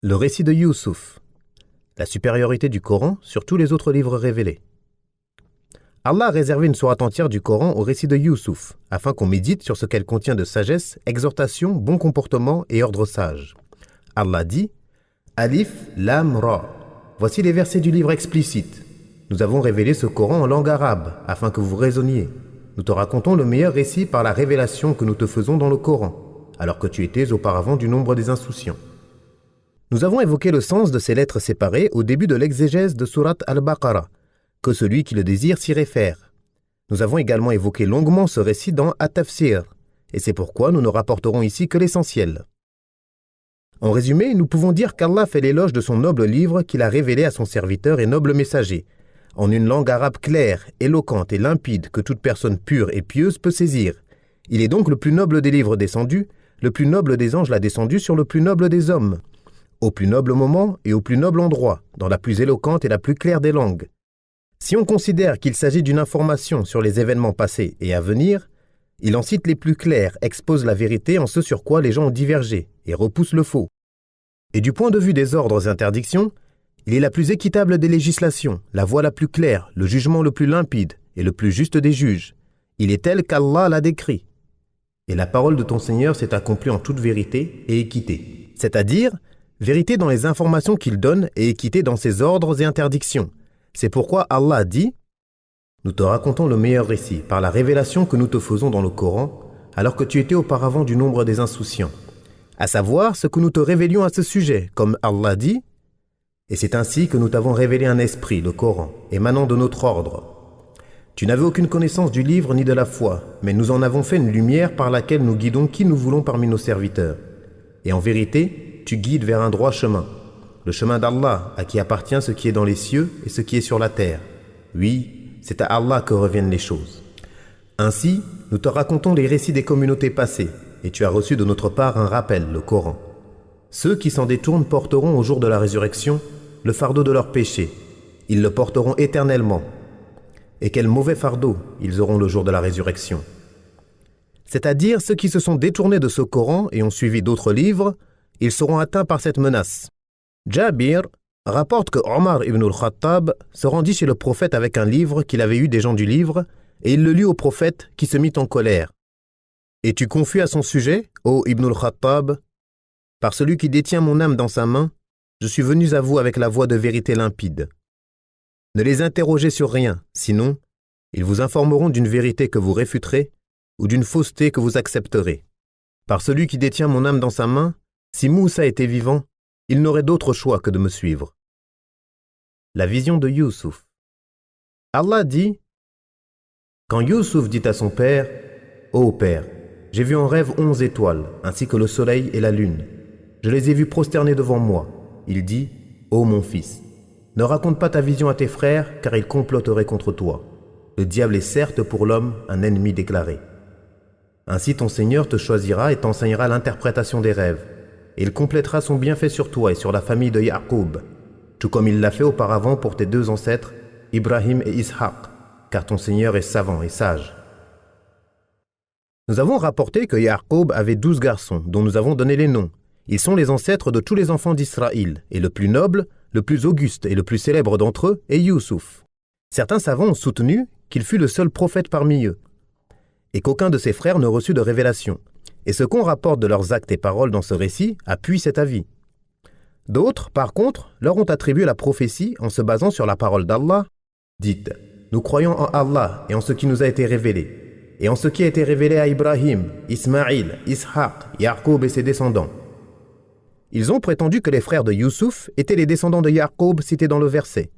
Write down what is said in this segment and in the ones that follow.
Le récit de Youssouf, la supériorité du Coran sur tous les autres livres révélés. Allah a réservé une sourate entière du Coran au récit de Youssouf, afin qu'on médite sur ce qu'elle contient de sagesse, exhortation, bon comportement et ordre sage. Allah dit « Alif, Lam, Ra » Voici les versets du livre explicite. Nous avons révélé ce Coran en langue arabe, afin que vous raisonniez. Nous te racontons le meilleur récit par la révélation que nous te faisons dans le Coran, alors que tu étais auparavant du nombre des insouciants. Nous avons évoqué le sens de ces lettres séparées au début de l'exégèse de Sourate Al-Baqarah, que celui qui le désire s'y réfère. Nous avons également évoqué longuement ce récit dans At-Tafsir, et c'est pourquoi nous ne rapporterons ici que l'essentiel. En résumé, nous pouvons dire qu'Allah fait l'éloge de son noble livre qu'il a révélé à son serviteur et noble messager, en une langue arabe claire, éloquente et limpide que toute personne pure et pieuse peut saisir. Il est donc le plus noble des livres descendus, le plus noble des anges l'a descendu sur le plus noble des hommes, au plus noble moment et au plus noble endroit, dans la plus éloquente et la plus claire des langues. Si on considère qu'il s'agit d'une information sur les événements passés et à venir, il en cite les plus clairs, expose la vérité en ce sur quoi les gens ont divergé et repousse le faux. Et du point de vue des ordres et interdictions, il est la plus équitable des législations, la voie la plus claire, le jugement le plus limpide et le plus juste des juges. Il est tel qu'Allah l'a décrit. Et la parole de ton Seigneur s'est accomplie en toute vérité et équité. C'est-à-dire, vérité dans les informations qu'il donne et équité dans ses ordres et interdictions. C'est pourquoi Allah dit « Nous te racontons le meilleur récit par la révélation que nous te faisons dans le Coran, alors que tu étais auparavant du nombre des insouciants. À savoir ce que nous te révélions à ce sujet, comme Allah dit « Et c'est ainsi que nous t'avons révélé un esprit, le Coran, émanant de notre ordre. Tu n'avais aucune connaissance du livre ni de la foi, mais nous en avons fait une lumière par laquelle nous guidons qui nous voulons parmi nos serviteurs. Et en vérité, tu guides vers un droit chemin, le chemin d'Allah, à qui appartient ce qui est dans les cieux et ce qui est sur la terre. Oui, c'est à Allah que reviennent les choses. Ainsi, nous te racontons les récits des communautés passées, et tu as reçu de notre part un rappel, le Coran. Ceux qui s'en détournent porteront au jour de la résurrection le fardeau de leurs péchés. Ils le porteront éternellement. Et quel mauvais fardeau ils auront le jour de la résurrection. C'est-à-dire ceux qui se sont détournés de ce Coran et ont suivi d'autres livres, ils seront atteints par cette menace. Jabir rapporte que Omar ibn al-Khattab se rendit chez le prophète avec un livre qu'il avait eu des gens du livre, et il le lut au prophète qui se mit en colère. « Es-tu confus à son sujet, ô Ibn al-Khattab ? Par celui qui détient mon âme dans sa main, je suis venu à vous avec la voix de vérité limpide. Ne les interrogez sur rien, sinon, ils vous informeront d'une vérité que vous réfuterez ou d'une fausseté que vous accepterez. Par celui qui détient mon âme dans sa main, si Moussa était vivant, il n'aurait d'autre choix que de me suivre. » La vision de Youssouf. Allah dit « Quand Youssouf dit à son père, « Ô père, j'ai vu en rêve 11 étoiles, ainsi que le soleil et la lune. Je les ai vus prosternés devant moi. » Il dit, « Ô mon fils, ne raconte pas ta vision à tes frères, car ils comploteraient contre toi. Le diable est certes pour l'homme un ennemi déclaré. Ainsi ton Seigneur te choisira et t'enseignera l'interprétation des rêves. Et il complétera son bienfait sur toi et sur la famille de Ya'qub, tout comme il l'a fait auparavant pour tes deux ancêtres, Ibrahim et Ishaq, car ton Seigneur est savant et sage. » Nous avons rapporté que Ya'qub avait 12 garçons, dont nous avons donné les noms. Ils sont les ancêtres de tous les enfants d'Israël, et le plus noble, le plus auguste et le plus célèbre d'entre eux est Youssouf. Certains savants ont soutenu qu'il fut le seul prophète parmi eux, et qu'aucun de ses frères ne reçut de révélation. Et ce qu'on rapporte de leurs actes et paroles dans ce récit appuie cet avis. D'autres, par contre, leur ont attribué la prophétie en se basant sur la parole d'Allah. Dites, nous croyons en Allah et en ce qui nous a été révélé, et en ce qui a été révélé à Ibrahim, Ismaïl, Ishaq, Ya'qub et ses descendants. Ils ont prétendu que les frères de Youssouf étaient les descendants de Ya'qub cités dans le verset.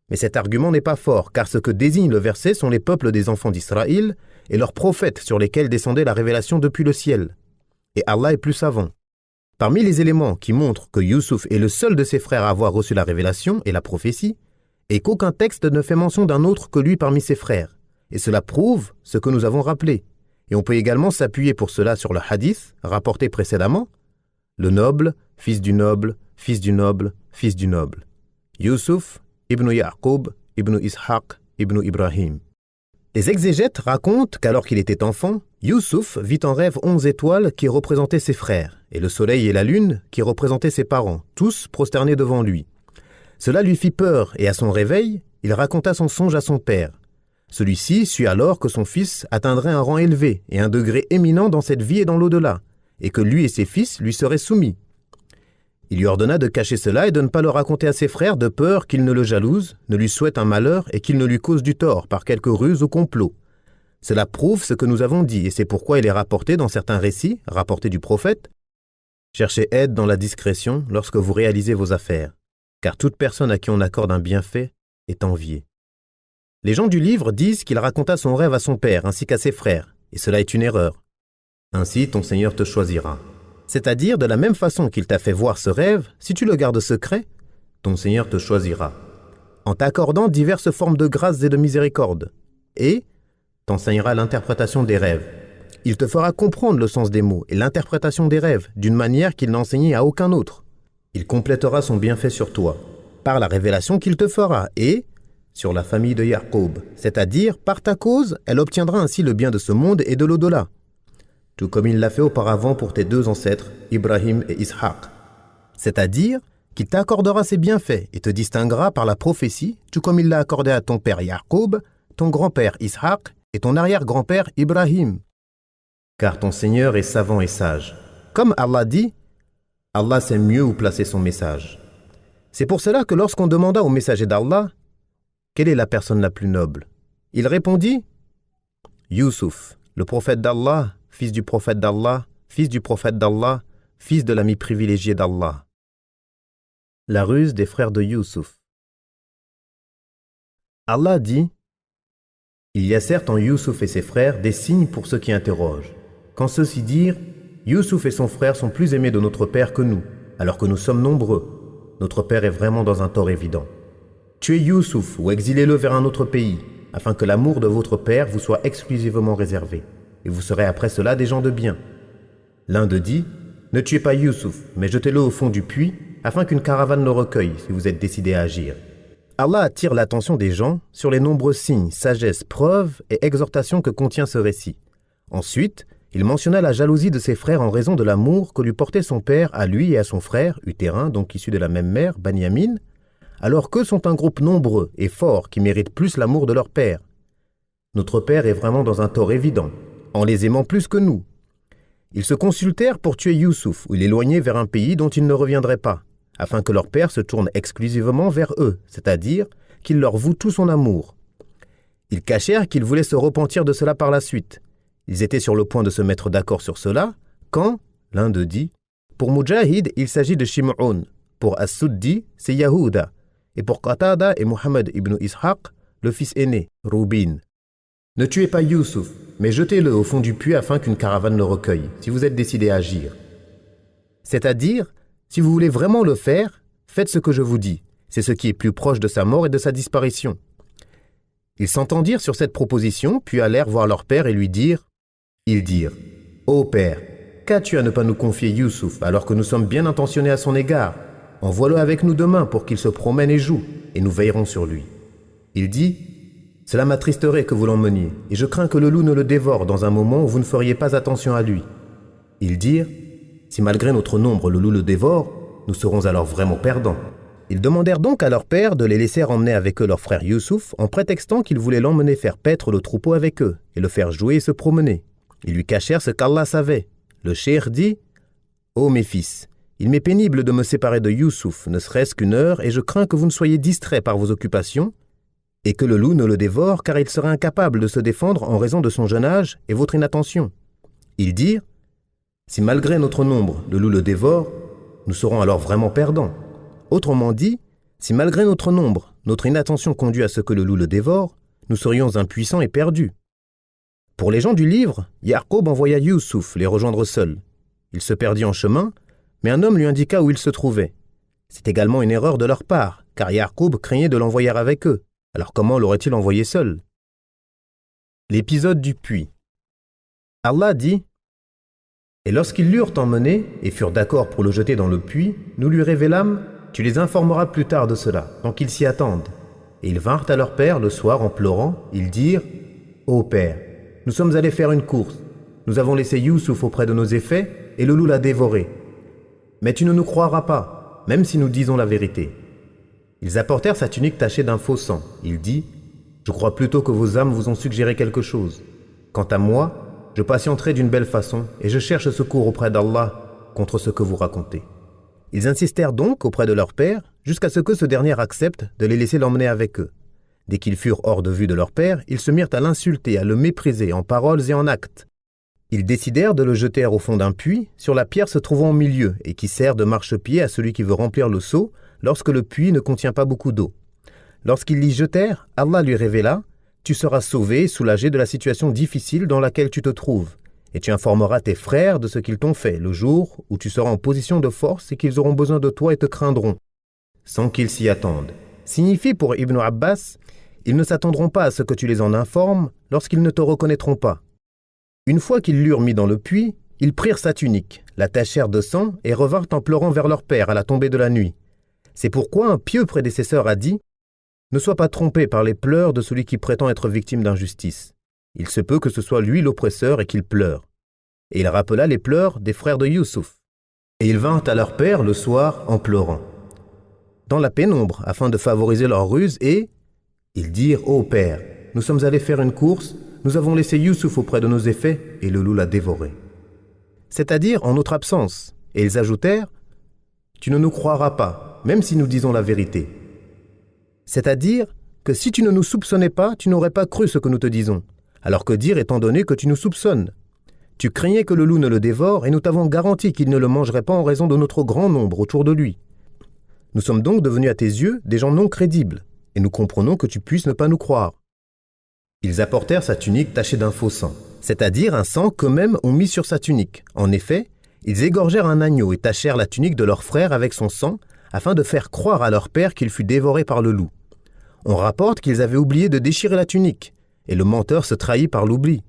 Mais cet argument n'est pas fort, car ce que désigne le verset sont les peuples des enfants d'Israël et leurs prophètes sur lesquels descendait la révélation depuis le ciel. Et Allah est plus savant. Parmi les éléments qui montrent que Youssouf est le seul de ses frères à avoir reçu la révélation et la prophétie, est qu'aucun texte ne fait mention d'un autre que lui parmi ses frères. Et cela prouve ce que nous avons rappelé. Et on peut également s'appuyer pour cela sur le hadith rapporté précédemment. Le noble, fils du noble, fils du noble, fils du noble. Youssouf, Ibn Ya'qub, Ibn Ishaq, Ibn Ibrahim. Les exégètes racontent qu'alors qu'il était enfant, Youssouf vit en rêve 11 étoiles qui représentaient ses frères, et le soleil et la lune qui représentaient ses parents, tous prosternés devant lui. Cela lui fit peur, et à son réveil, il raconta son songe à son père. Celui-ci sut alors que son fils atteindrait un rang élevé et un degré éminent dans cette vie et dans l'au-delà, et que lui et ses fils lui seraient soumis. Il lui ordonna de cacher cela et de ne pas le raconter à ses frères de peur qu'ils ne le jalousent, ne lui souhaitent un malheur et qu'ils ne lui causent du tort par quelque ruse ou complot. Cela prouve ce que nous avons dit, et c'est pourquoi il est rapporté dans certains récits, rapportés du prophète. Cherchez aide dans la discrétion lorsque vous réalisez vos affaires, car toute personne à qui on accorde un bienfait est enviée. Les gens du livre disent qu'il raconta son rêve à son père ainsi qu'à ses frères, et cela est une erreur. Ainsi ton Seigneur te choisira. C'est-à-dire, de la même façon qu'il t'a fait voir ce rêve, si tu le gardes secret, ton Seigneur te choisira, en t'accordant diverses formes de grâce et de miséricorde, et t'enseignera l'interprétation des rêves. Il te fera comprendre le sens des mots et l'interprétation des rêves d'une manière qu'il n'a enseignée à aucun autre. Il complétera son bienfait sur toi, par la révélation qu'il te fera, et sur la famille de Yaqub, c'est-à-dire, par ta cause, elle obtiendra ainsi le bien de ce monde et de l'au-delà, tout comme il l'a fait auparavant pour tes deux ancêtres, Ibrahim et Ishaq. C'est-à-dire qu'il t'accordera ses bienfaits et te distinguera par la prophétie, tout comme il l'a accordé à ton père Yaqub, ton grand-père Ishaq et ton arrière-grand-père Ibrahim. Car ton Seigneur est savant et sage. Comme Allah dit, Allah sait mieux où placer son message. C'est pour cela que lorsqu'on demanda au messager d'Allah, quelle est la personne la plus noble? Il répondit, Youssouf, le prophète d'Allah, fils du prophète d'Allah, fils du prophète d'Allah, fils de l'ami privilégié d'Allah. La ruse des frères de Youssouf. Allah dit, il y a certes en Youssouf et ses frères des signes pour ceux qui interrogent. Quand ceux-ci dirent, Youssouf et son frère sont plus aimés de notre père que nous, alors que nous sommes nombreux. Notre père est vraiment dans un tort évident. Tuez Youssouf ou exilez-le vers un autre pays, afin que l'amour de votre père vous soit exclusivement réservé, et vous serez après cela des gens de bien. L'un d'eux dit, ne tuez pas Youssouf, mais jetez-le au fond du puits, afin qu'une caravane le recueille si vous êtes décidé à agir. Allah attire l'attention des gens sur les nombreux signes, sagesses, preuves et exhortations que contient ce récit. Ensuite, il mentionna la jalousie de ses frères en raison de l'amour que lui portait son père à lui et à son frère, utérin, donc issu de la même mère, Banyamin, alors qu'eux sont un groupe nombreux et fort qui méritent plus l'amour de leur père. Notre père est vraiment dans un tort évident, en les aimant plus que nous. Ils se consultèrent pour tuer Youssouf ou l'éloigner vers un pays dont il ne reviendrait pas, afin que leur père se tourne exclusivement vers eux, c'est-à-dire qu'il leur voue tout son amour. Ils cachèrent qu'ils voulaient se repentir de cela par la suite. Ils étaient sur le point de se mettre d'accord sur cela, quand l'un d'eux dit, pour Mujahid, il s'agit de Shim'un, pour As-Suddi, c'est Yahuda, et pour Qatada et Muhammad ibn Ishaq, le fils aîné, Rubin. Ne tuez pas Youssouf, mais jetez-le au fond du puits afin qu'une caravane le recueille, si vous êtes décidé à agir. C'est-à-dire, si vous voulez vraiment le faire, faites ce que je vous dis. C'est ce qui est plus proche de sa mort et de sa disparition. Ils s'entendirent sur cette proposition, puis allèrent voir leur père et lui dirent, ils dirent, ô père, qu'as-tu à ne pas nous confier Youssouf alors que nous sommes bien intentionnés à son égard? Envoie-le avec nous demain pour qu'il se promène et joue, et nous veillerons sur lui. Il dit, cela m'attristerait que vous l'emmeniez, et je crains que le loup ne le dévore dans un moment où vous ne feriez pas attention à lui. Ils dirent, si malgré notre nombre le loup le dévore, nous serons alors vraiment perdants. Ils demandèrent donc à leur père de les laisser emmener avec eux leur frère Youssouf en prétextant qu'ils voulaient l'emmener faire paître le troupeau avec eux et le faire jouer et se promener. Ils lui cachèrent ce qu'Allah savait. Le cheikh dit, ô mes fils, il m'est pénible de me séparer de Youssouf, ne serait-ce qu'une heure, et je crains que vous ne soyez distraits par vos occupations et que le loup ne le dévore car il serait incapable de se défendre en raison de son jeune âge et votre inattention. Ils dirent, si malgré notre nombre, le loup le dévore, nous serons alors vraiment perdants. Autrement dit, si malgré notre nombre, notre inattention conduit à ce que le loup le dévore, nous serions impuissants et perdus. Pour les gens du livre, Yaqub envoya Youssouf les rejoindre seul. Il se perdit en chemin, mais un homme lui indiqua où il se trouvait. C'est également une erreur de leur part, car Yaqub craignait de l'envoyer avec eux. Alors comment l'aurait-il envoyé seul? L'épisode du puits. Allah dit, et lorsqu'ils l'eurent emmené et furent d'accord pour le jeter dans le puits, nous lui révélâmes, tu les informeras plus tard de cela, tant qu'ils s'y attendent. Et ils vinrent à leur père le soir en pleurant, ils dirent, ô père, nous sommes allés faire une course, nous avons laissé Youssouf auprès de nos effets et le loup l'a dévoré. Mais tu ne nous croiras pas, même si nous disons la vérité. » Ils apportèrent sa tunique tachée d'un faux sang. Il dit, « Je crois plutôt que vos âmes vous ont suggéré quelque chose. Quant à moi, je patienterai d'une belle façon et je cherche secours auprès d'Allah contre ce que vous racontez. » Ils insistèrent donc auprès de leur père jusqu'à ce que ce dernier accepte de les laisser l'emmener avec eux. Dès qu'ils furent hors de vue de leur père, ils se mirent à l'insulter, à le mépriser en paroles et en actes. Ils décidèrent de le jeter au fond d'un puits, sur la pierre se trouvant au milieu et qui sert de marchepied à celui qui veut remplir le seau lorsque le puits ne contient pas beaucoup d'eau. Lorsqu'ils l'y jetèrent, Allah lui révéla « Tu seras sauvé et soulagé de la situation difficile dans laquelle tu te trouves, et tu informeras tes frères de ce qu'ils t'ont fait le jour où tu seras en position de force et qu'ils auront besoin de toi et te craindront, sans qu'ils s'y attendent. » Signifie pour Ibn Abbas « Ils ne s'attendront pas à ce que tu les en informes lorsqu'ils ne te reconnaîtront pas. » Une fois qu'ils l'eurent mis dans le puits, ils prirent sa tunique, la tachèrent de sang et revinrent en pleurant vers leur père à la tombée de la nuit. C'est pourquoi un pieux prédécesseur a dit « Ne sois pas trompé par les pleurs de celui qui prétend être victime d'injustice. Il se peut que ce soit lui l'oppresseur et qu'il pleure. » Et il rappela les pleurs des frères de Youssouf. Et ils vinrent à leur père le soir en pleurant, dans la pénombre, afin de favoriser leur ruse, et ils dirent « Ô père, nous sommes allés faire une course, nous avons laissé Youssouf auprès de nos effets, et le loup l'a dévoré. » C'est-à-dire en notre absence. Et ils ajoutèrent « Tu ne nous croiras pas, même si nous disons la vérité. » C'est-à-dire que si tu ne nous soupçonnais pas, tu n'aurais pas cru ce que nous te disons. Alors que dire étant donné que tu nous soupçonnes? Tu craignais que le loup ne le dévore, et nous t'avons garanti qu'il ne le mangerait pas en raison de notre grand nombre autour de lui. Nous sommes donc devenus à tes yeux des gens non crédibles, et nous comprenons que tu puisses ne pas nous croire. Ils apportèrent sa tunique tachée d'un faux sang, c'est-à-dire un sang qu'eux-mêmes ont mis sur sa tunique. En effet, ils égorgèrent un agneau et tachèrent la tunique de leur frère avec son sang, afin de faire croire à leur père qu'il fut dévoré par le loup. On rapporte qu'ils avaient oublié de déchirer la tunique, et le menteur se trahit par l'oubli.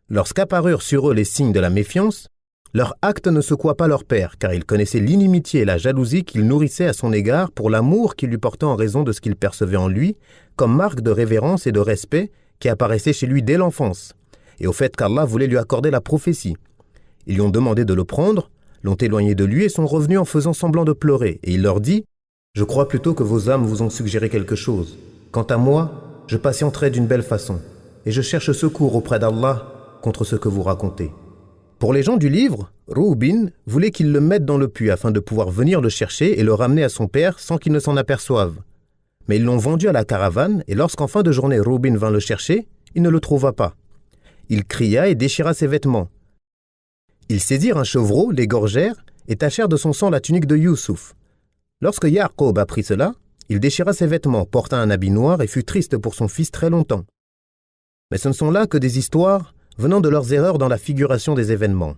Lorsqu'apparurent sur eux les signes de la méfiance, leur acte ne secoua pas leur père, car il connaissait l'inimitié et la jalousie qu'il nourrissait à son égard pour l'amour qu'il lui portait en raison de ce qu'il percevait en lui, comme marque de révérence et de respect qui apparaissait chez lui dès l'enfance, et au fait qu'Allah voulait lui accorder la prophétie. Ils lui ont demandé de le prendre, l'ont éloigné de lui et sont revenus en faisant semblant de pleurer, et il leur dit « Je crois plutôt que vos âmes vous ont suggéré quelque chose. Quant à moi, je patienterai d'une belle façon, et je cherche secours auprès d'Allah contre ce que vous racontez. » Pour les gens du livre, Roubin voulait qu'ils le mettent dans le puits afin de pouvoir venir le chercher et le ramener à son père sans qu'il ne s'en aperçoive. Mais ils l'ont vendu à la caravane, et lorsqu'en fin de journée Roubin vint le chercher, il ne le trouva pas. Il cria et déchira ses vêtements. Ils saisirent un chevreau, l'égorgèrent et tachèrent de son sang la tunique de Youssouf. Lorsque Ya'qub apprit cela, il déchira ses vêtements, porta un habit noir et fut triste pour son fils très longtemps. Mais ce ne sont là que des histoires venant de leurs erreurs dans la figuration des événements.